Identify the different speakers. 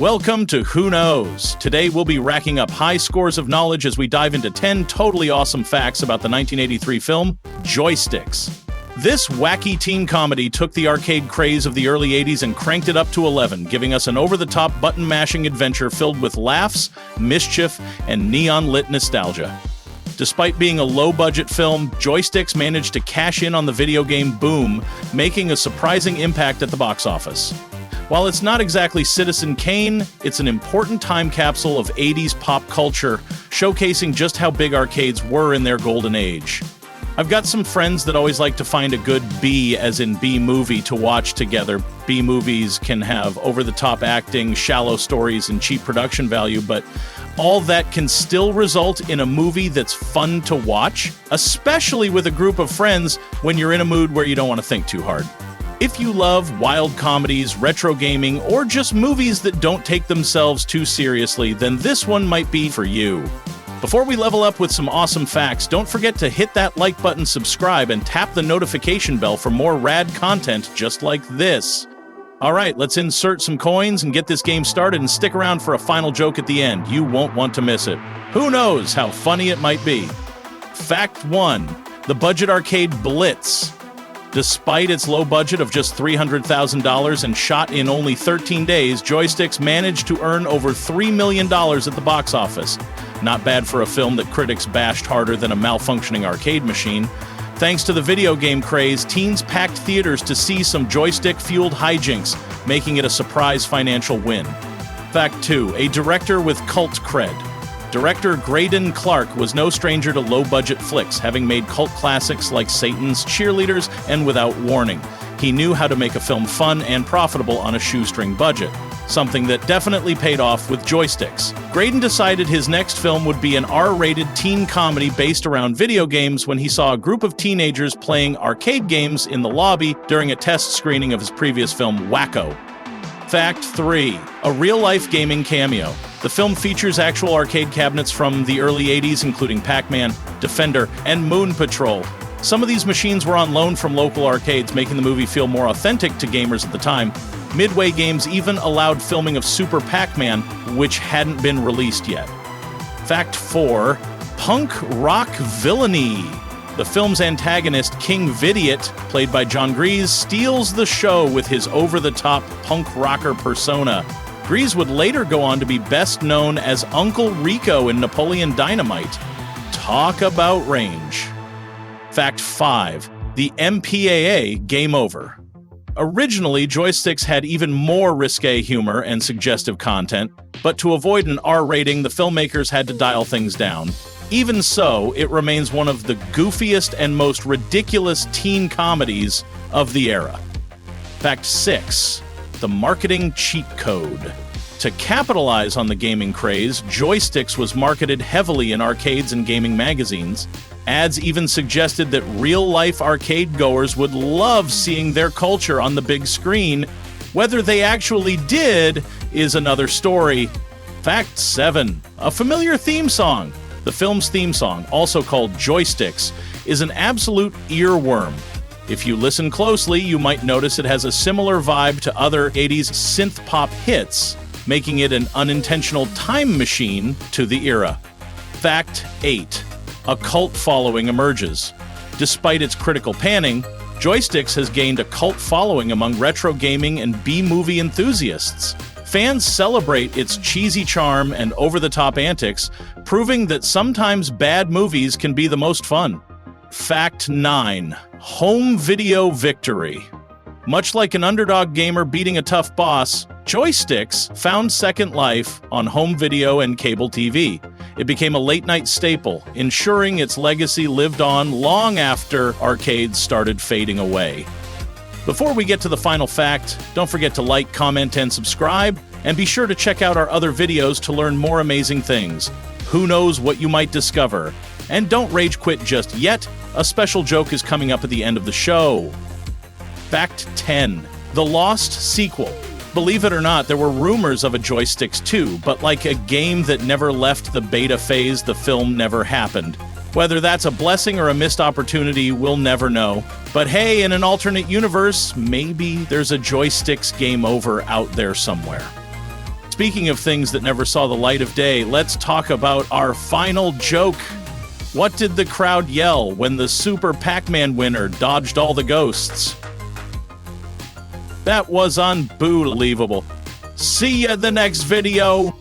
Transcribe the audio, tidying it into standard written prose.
Speaker 1: Welcome to Who Knows? Today we'll be racking up high scores of knowledge as we dive into 10 totally awesome facts about the 1983 film, Joysticks. This wacky teen comedy took the arcade craze of the early 80s and cranked it up to 11, giving us an over-the-top button-mashing adventure filled with laughs, mischief, and neon-lit nostalgia. Despite being a low-budget film, Joysticks managed to cash in on the video game boom, making a surprising impact at the box office. While it's not exactly Citizen Kane, it's an important time capsule of 80s pop culture, showcasing just how big arcades were in their golden age. I've got some friends that always like to find a good B, as in B-movie, to watch together. B-movies can have over-the-top acting, shallow stories, and cheap production value, but all that can still result in a movie that's fun to watch, especially with a group of friends when you're in a mood where you don't want to think too hard. If you love wild comedies, retro gaming, or just movies that don't take themselves too seriously, then this one might be for you. Before we level up with some awesome facts, don't forget to hit that like button, subscribe, and tap the notification bell for more rad content just like this. Alright, let's insert some coins and get this game started, and stick around for a final joke at the end. You won't want to miss it. Who knows how funny it might be? Fact 1. The budget arcade Blitz. Despite its low budget of just $300,000 and shot in only 13 days, Joysticks managed to earn over $3 million at the box office. Not bad for a film that critics bashed harder than a malfunctioning arcade machine. Thanks to the video game craze, teens packed theaters to see some joystick-fueled hijinks, making it a surprise financial win. Fact 2. A director with cult cred. Director Graydon Clark was no stranger to low-budget flicks, having made cult classics like Satan's Cheerleaders and Without Warning. He knew how to make a film fun and profitable on a shoestring budget, something that definitely paid off with Joysticks. Graydon decided his next film would be an R-rated teen comedy based around video games when he saw a group of teenagers playing arcade games in the lobby during a test screening of his previous film, Wacko. Fact 3. A real-life gaming cameo. The film features actual arcade cabinets from the early 80s, including Pac-Man, Defender, and Moon Patrol. Some of these machines were on loan from local arcades, making the movie feel more authentic to gamers at the time. Midway Games even allowed filming of Super Pac-Man, which hadn't been released yet. Fact 4. Punk rock villainy. The film's antagonist, King Vidiot, played by John Grease, steals the show with his over-the-top punk rocker persona. Grease would later go on to be best known as Uncle Rico in Napoleon Dynamite. Talk about range. Fact 5. The MPAA Game Over. Originally, Joysticks had even more risque humor and suggestive content, but to avoid an R rating, the filmmakers had to dial things down. Even so, it remains one of the goofiest and most ridiculous teen comedies of the era. Fact 6. The marketing cheat code. To capitalize on the gaming craze, Joysticks was marketed heavily in arcades and gaming magazines. Ads even suggested that real-life arcade goers would love seeing their culture on the big screen. Whether they actually did is another story. Fact 7. A familiar theme song. The film's theme song, also called Joysticks, is an absolute earworm. If you listen closely, you might notice it has a similar vibe to other 80s synth-pop hits, making it an unintentional time machine to the era. Fact 8. A cult following emerges. Despite its critical panning, Joysticks has gained a cult following among retro gaming and B-movie enthusiasts. Fans celebrate its cheesy charm and over-the-top antics, proving that sometimes bad movies can be the most fun. Fact 9. Home video victory. Much like an underdog gamer beating a tough boss, Joysticks found second life on home video and cable TV. It became a late-night staple, ensuring its legacy lived on long after arcades started fading away. Before we get to the final fact, don't forget to like, comment, and subscribe, and be sure to check out our other videos to learn more amazing things. Who knows what you might discover? And don't rage quit just yet. A special joke is coming up at the end of the show. Fact 10. The Lost Sequel. Believe it or not, there were rumors of a Joysticks 2, but like a game that never left the beta phase, the film never happened. Whether that's a blessing or a missed opportunity, we'll never know. But hey, in an alternate universe, maybe there's a Joysticks Game Over out there somewhere. speaking of things that never saw the light of day, let's talk about our final joke. What did the crowd yell when the Super Pac-Man winner dodged all the ghosts? That was unbelievable. See ya in the next video.